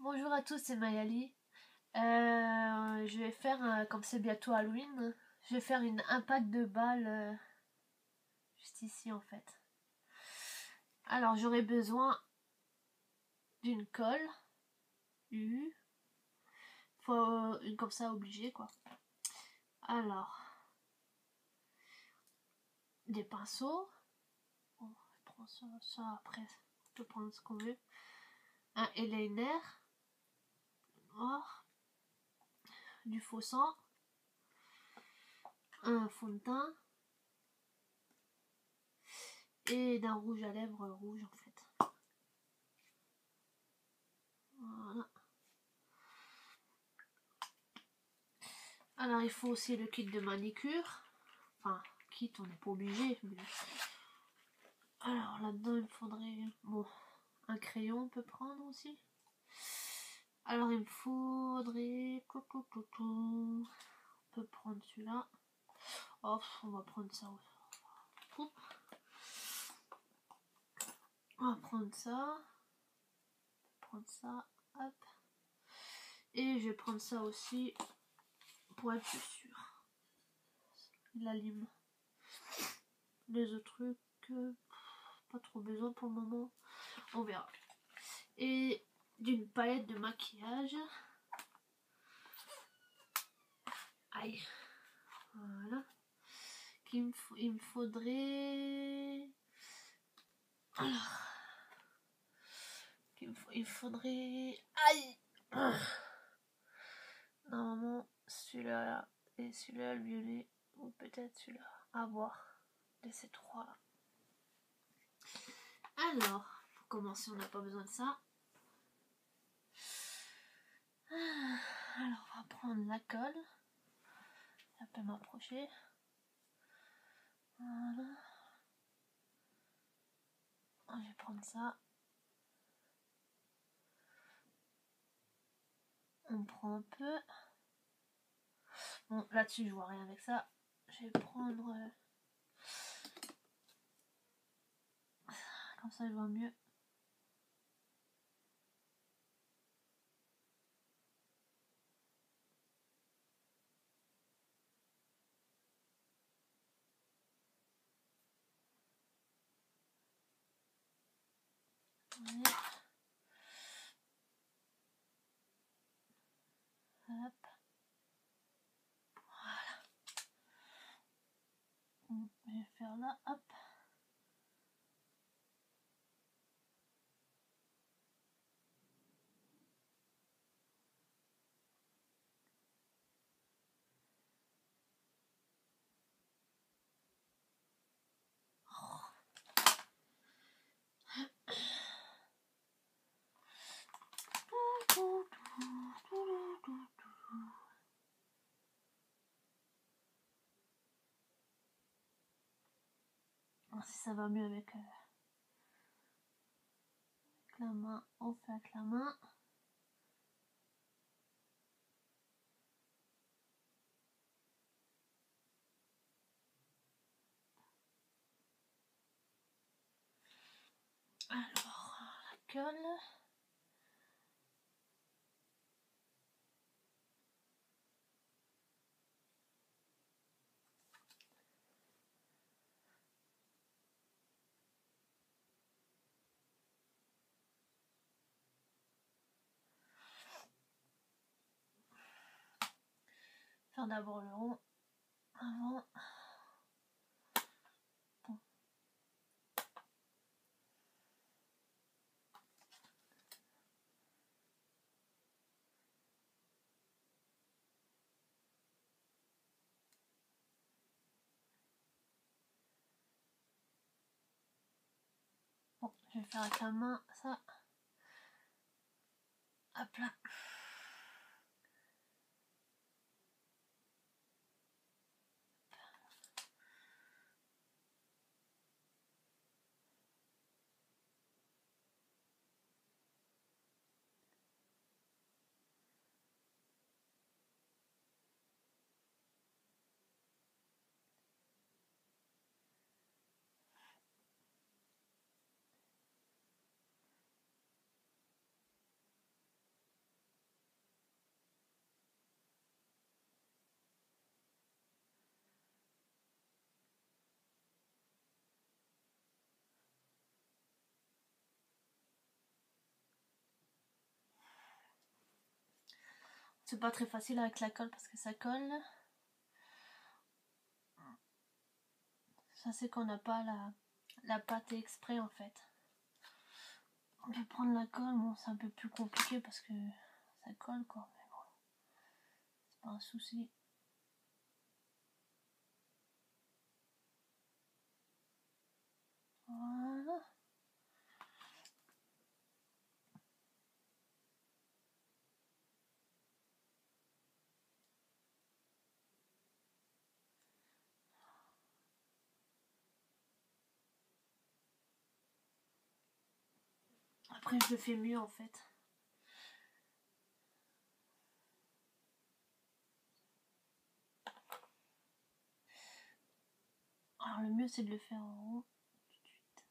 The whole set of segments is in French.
Bonjour à tous, c'est Mayali. Je vais faire, comme c'est bientôt Halloween, je vais faire un pack de balles juste ici en fait. Alors j'aurai besoin d'une colle, faut une comme ça obligée quoi. Alors, des pinceaux, bon, je prends ça après, on peut prendre ce qu'on veut. Un eyeliner noir, du faux sang, un fond de teint et d'un rouge à lèvres rouge en fait. Voilà. Alors il faut aussi le kit de manicure. Enfin, kit, on n'est pas obligé. Mais... Alors là-dedans il me faudrait... Bon, un crayon on peut prendre aussi. Alors il me faudrait... On peut prendre celui-là. Oh, on va prendre ça. On va prendre ça. Prendre ça. Hop. Et je vais prendre ça aussi pour être plus sûr. La lime. Les autres trucs, pas trop besoin pour le moment. On verra. Et d'une palette de maquillage. Aïe. Voilà. Il me faudrait... Alors... Il faudrait... Aïe. Normalement, celui-là et celui-là, le violet. Ou peut-être celui-là. À voir. De ces trois là. Alors, pour commencer, on n'a pas besoin de ça. Alors, on va prendre la colle. Ça peut m'approcher. Voilà. Je vais prendre ça. On prend un peu. Bon, là-dessus, je vois rien avec ça. Je vais prendre... Comme ça, je vois mieux. Ouais. Hop. Voilà. Je vais faire là, hop. Alors, si ça va mieux avec la main, on fait avec la main. Alors, la colle. Faire d'abord le rond avant. Bon. Bon, je vais faire avec la main ça. Hop là. C'est pas très facile avec la colle parce que ça colle. Ça c'est qu'on n'a pas la pâte exprès en fait. On va prendre la colle, bon c'est un peu plus compliqué parce que ça colle quoi, mais bon, c'est pas un souci. Voilà. Après je le fais mieux en fait. Alors le mieux c'est de le faire en haut tout de suite.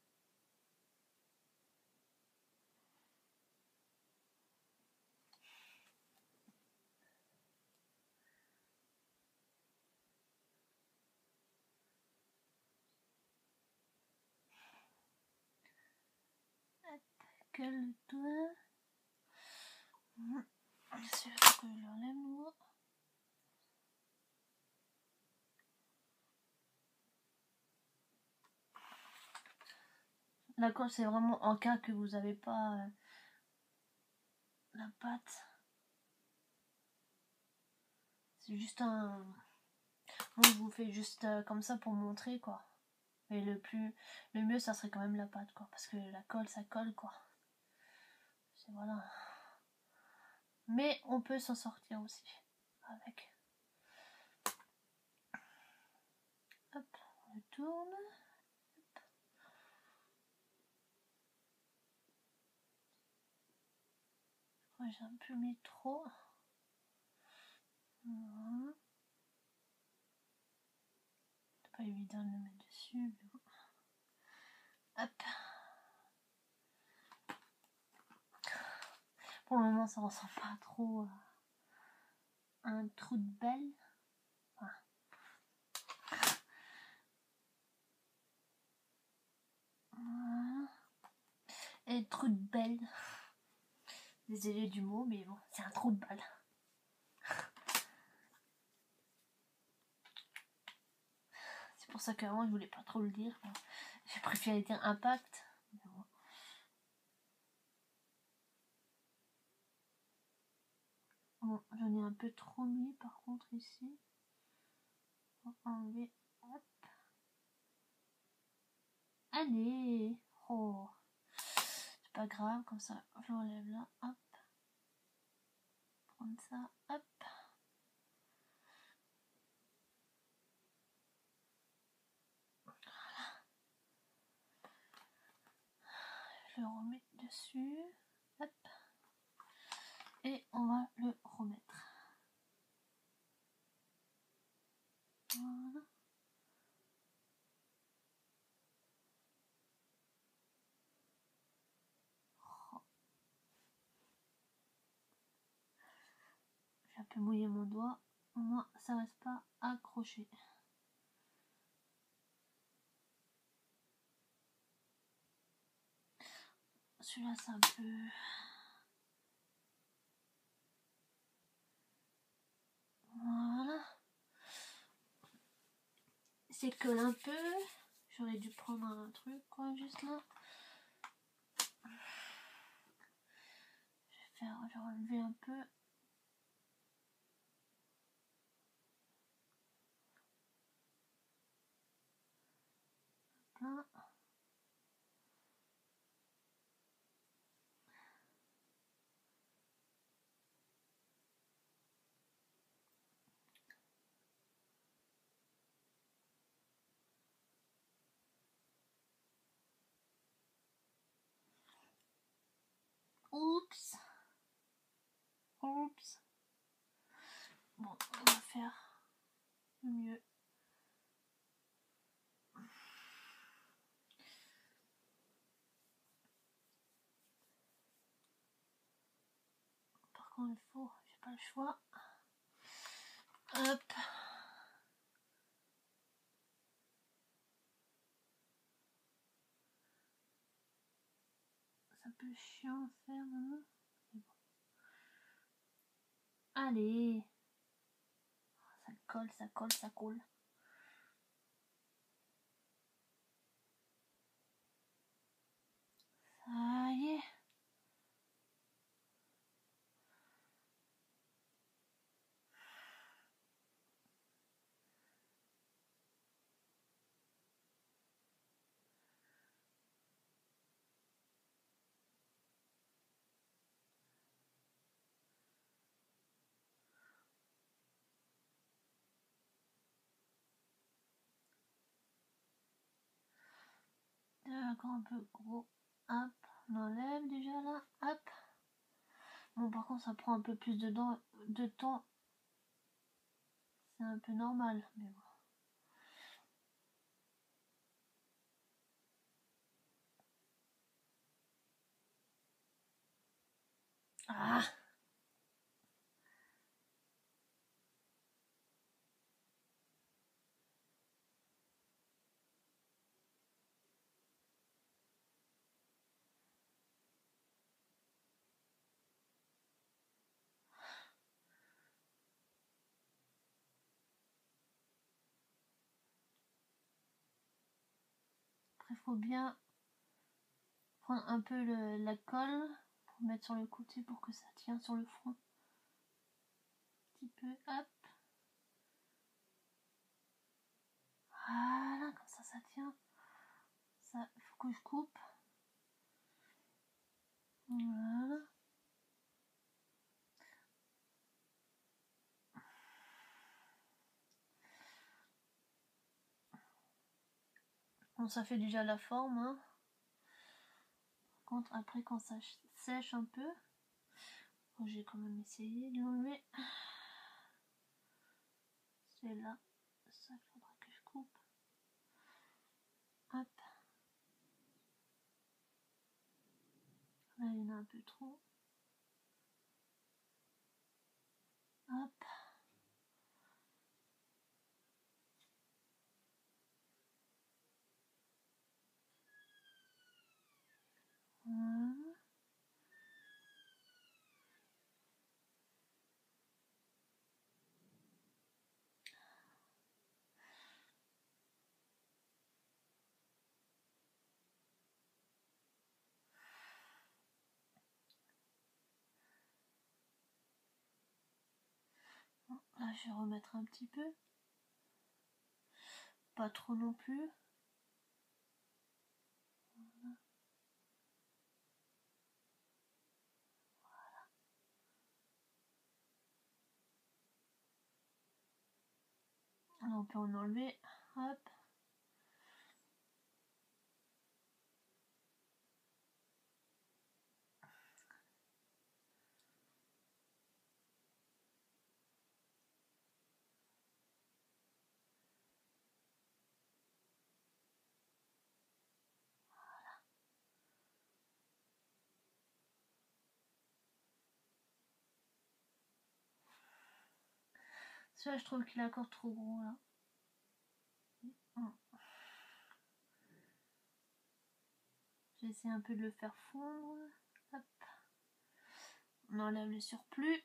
Colle-toi. J'espère que je l'enlève moi. La colle c'est vraiment en cas que vous n'avez pas la pâte. C'est juste un... Moi je vous fais juste comme ça pour montrer quoi. Mais le mieux ça serait quand même la pâte quoi. Parce que la colle ça colle quoi. C'est voilà. Mais on peut s'en sortir aussi avec. Hop, on le tourne. Hop. J'ai un peu mis trop. Voilà. C'est pas évident de le mettre dessus. Mais bon. Hop. Pour le moment ça ressemble pas trop à un trou de balle. Enfin. Voilà. Et trou de balle. Désolé du mot mais bon c'est un trou de balle. C'est pour ça qu'avant je voulais pas trop le dire. J'ai préféré dire impact. Bon, j'en ai un peu trop mis par contre ici. On va enlever. Hop. Allez. Oh. C'est pas grave, comme ça je l'enlève là. Hop. Prendre ça. Hop. Voilà. Je le remets dessus. Hop. Et on va le remettre. Voilà. J'ai un peu mouillé mon doigt. Au moins ça reste pas accroché. Celui-là c'est un peu... Voilà. C'est colle un peu. J'aurais dû prendre un truc quoi juste là. Je vais enlever un peu. Là. Oups. Oups. Bon, on va faire mieux. Par contre, il faut, j'ai pas le choix. Hop. C'est un peu chiant à faire maintenant. Allez. Ça colle, ça colle, ça colle. Ça y est. D'accord, un peu gros. Hop, on enlève déjà là. Hop. Bon, par contre, ça prend un peu plus de temps. C'est un peu normal, mais bon. Ah! Après, faut bien prendre un peu la colle pour mettre sur le côté pour que ça tient sur le front. Un petit peu, hop. Voilà, comme ça tient. Ça, il faut que je coupe. Voilà. Bon, ça fait déjà la forme, hein. Par contre, après, quand ça sèche un peu, j'ai quand même essayé de l'enlever. C'est là, ça il faudra que je coupe. Hop. Là, il y en a un peu trop. Hop. Voilà. Bon, là, je vais remettre un petit peu. Pas trop non plus. Voilà. Là, on peut en enlever. Hop. Celui-là, je trouve qu'il est encore trop gros là. J'essaie un peu de le faire fondre. Hop. On enlève le surplus.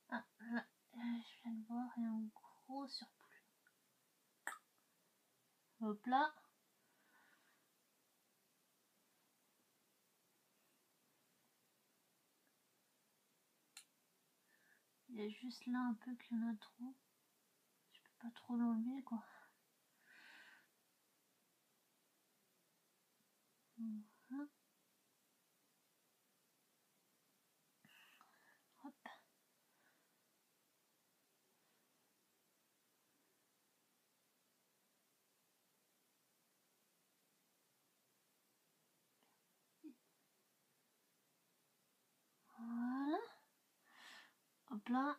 Ah, là, je viens de voir, il y a un gros surplus. Hop là. Il y a juste là un peu qu'il y en a trop. Je peux pas trop l'enlever quoi. Voilà. Hop. Voilà. Hop là.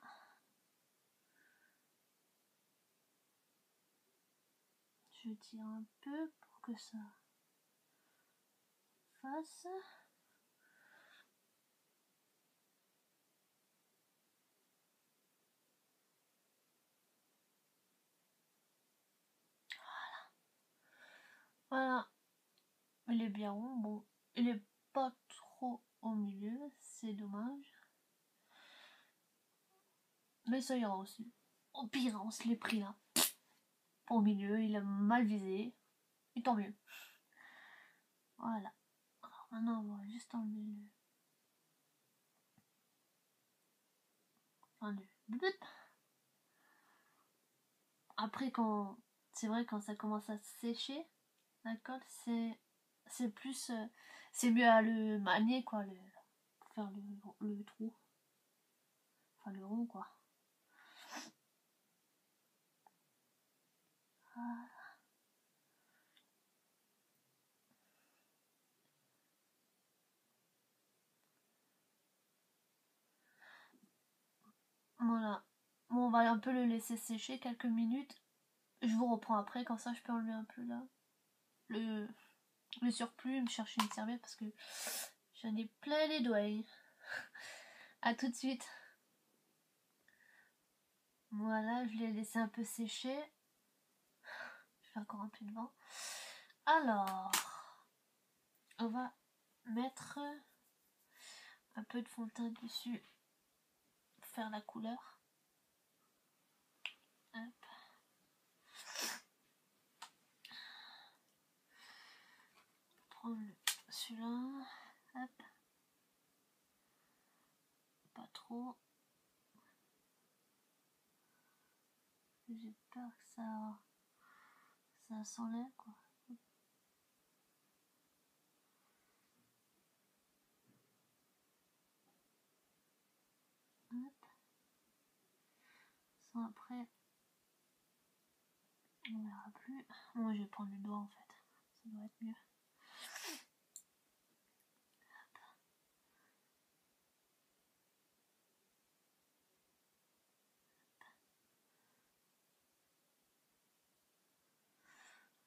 Je tire un peu pour que ça fasse. Voilà. Il est bien rond, bon, il est pas trop au milieu, c'est dommage. Mais ça ira aussi. Au pire, on se l'est pris là. Au milieu, il a mal visé. Et tant mieux. Voilà. Alors maintenant, on va juste enlever le... Enfin, le... Après, quand... C'est vrai, quand ça commence à sécher, d'accord, c'est plus... c'est mieux à le manier, quoi, pour faire le trou. Enfin, le rond, quoi. Voilà. Voilà. Bon, on va un peu le laisser sécher quelques minutes. Je vous reprends après, comme ça je peux enlever un peu là. Le surplus, me chercher une serviette parce que j'en ai plein les doigts. A tout de suite. Voilà, je l'ai laissé un peu sécher. Je fais encore un peu de vent. Alors, on va mettre un peu de fond de teint dessus pour faire la couleur. Hop. Prendre celui-là. Hop. Pas trop. J'ai peur que ça s'enlève, quoi. Hop. Ça, après, on verra plus. Moi, je vais prendre le doigt en fait. Ça doit être mieux.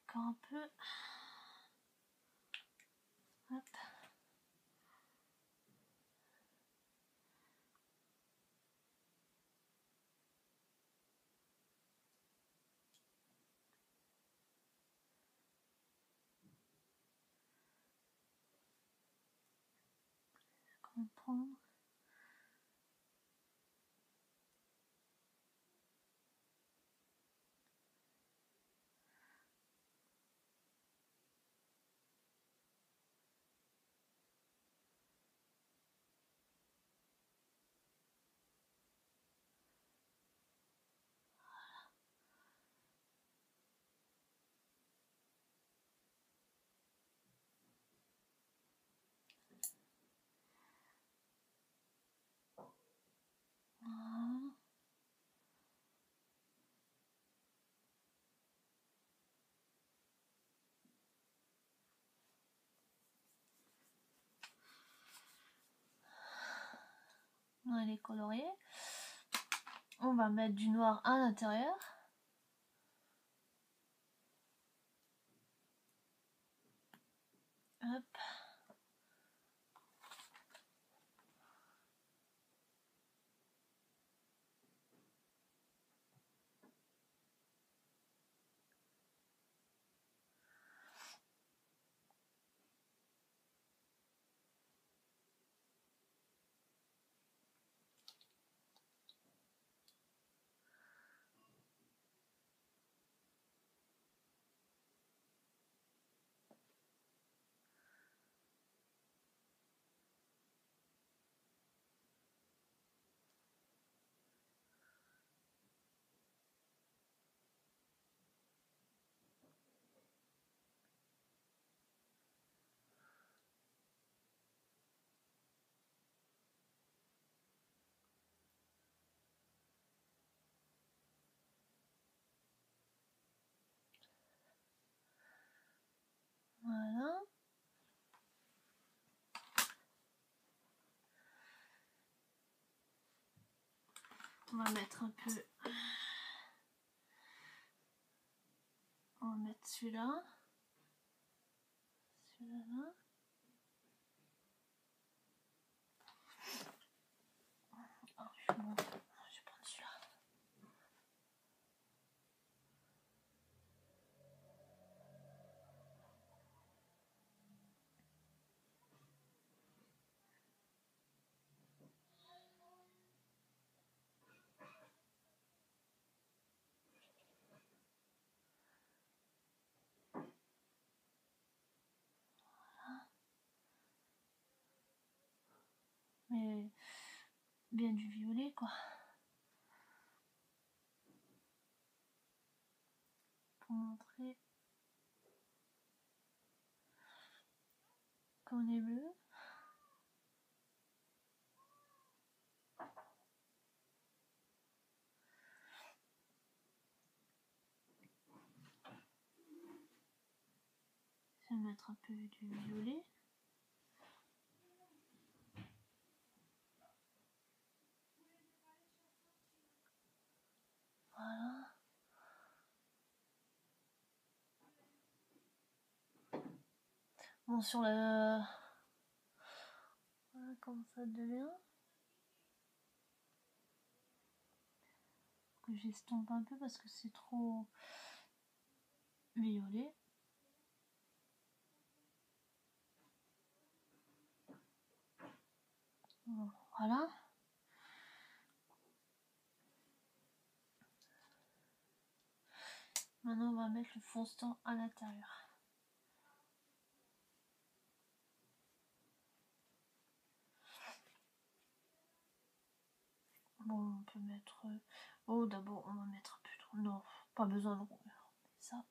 Encore un peu. Hop. Comprendre. Voilà. Elle est coloriée. On va mettre du noir à l'intérieur. Hop. Voilà. On va mettre un peu. On va mettre celui-là. Celui-là. Oh, je vais prendre celui-là. mais bien du violet quoi. Pour montrer qu'on est bleu. Je vais mettre un peu du violet. Voilà. Bon, sur le... Voilà comment ça devient. Que j'estompe un peu parce que c'est trop violet. Bon, voilà. Maintenant, on va mettre le fond-teint à l'intérieur. Bon, on peut mettre... Oh, d'abord, on va mettre un peu trop... Non, pas besoin de rouge. Ça.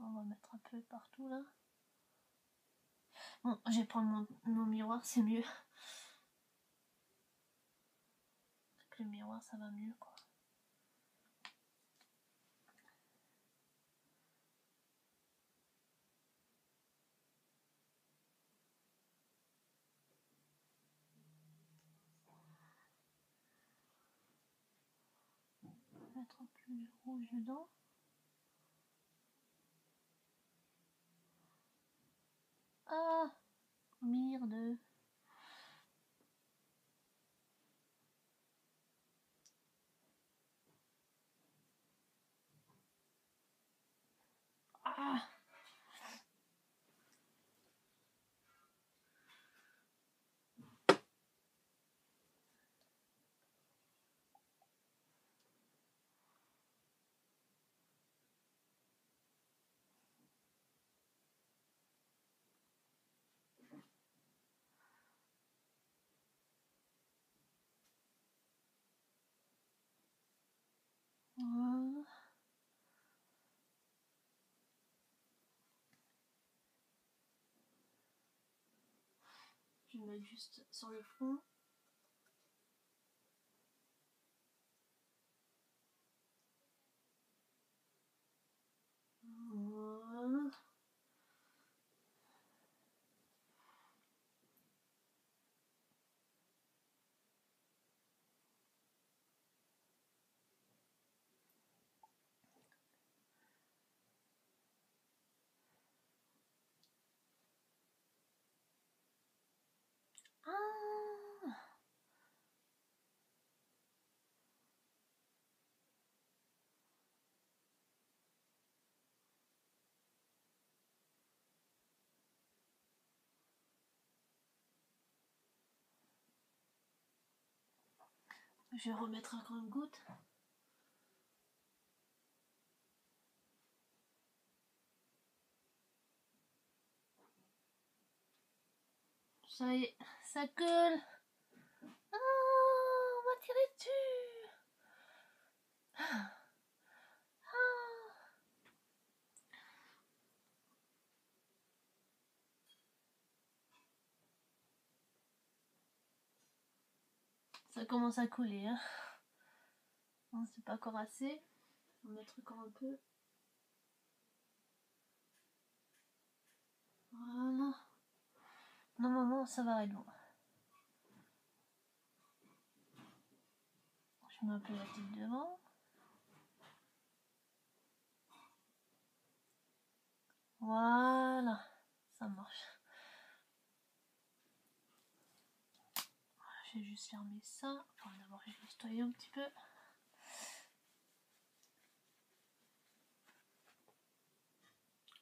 On va mettre un peu partout, là. Bon, je vais prendre mon miroir, c'est mieux. Avec le miroir, ça va mieux, quoi. Mettre un peu de rouge dedans. Ah, merde. Ah. Voilà. Je vais mettre juste sur le front. Voilà. Ah. Je vais remettre encore une goutte. Ça y est, ça colle. Ah, on va tirer dessus. Ah. Ça commence à couler. Hein. Non, c'est pas encore assez. On va mettre encore un peu. Voilà. Normalement, ça va être bon. Je mets un peu la tête devant. Voilà. Ça marche. Je vais juste fermer ça. Enfin, d'abord, je vais nettoyer un petit peu.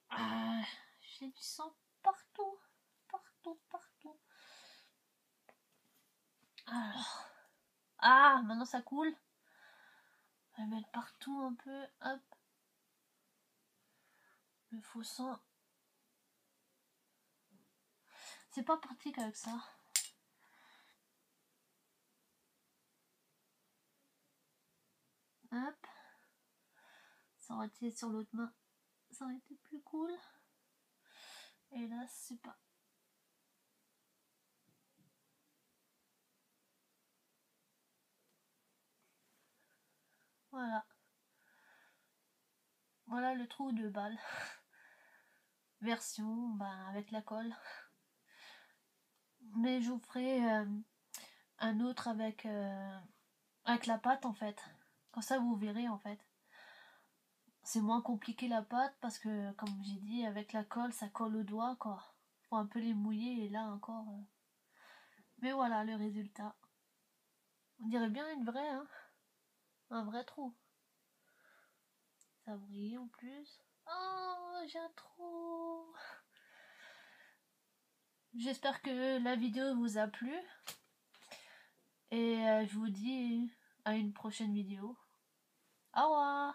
Ah, j'ai du sang partout. Partout, partout. Alors. Ah, maintenant ça coule. Je vais mettre partout un peu. Hop. Le faux sang. C'est pas pratique avec ça. Hop. Ça aurait été sur l'autre main. Ça aurait été plus cool. Et là, c'est pas. Voilà. Voilà le trou de balle. Version avec la colle. Mais je vous ferai un autre avec la pâte en fait. Comme ça vous verrez en fait. C'est moins compliqué la pâte parce que comme j'ai dit avec la colle ça colle au doigt quoi. Faut un peu les mouiller et là encore. Mais voilà le résultat. On dirait bien une vraie hein. Un vrai trou. Ça brille en plus. Oh j'ai un trou. J'espère que la vidéo vous a plu. Et je vous dis à une prochaine vidéo. Au revoir.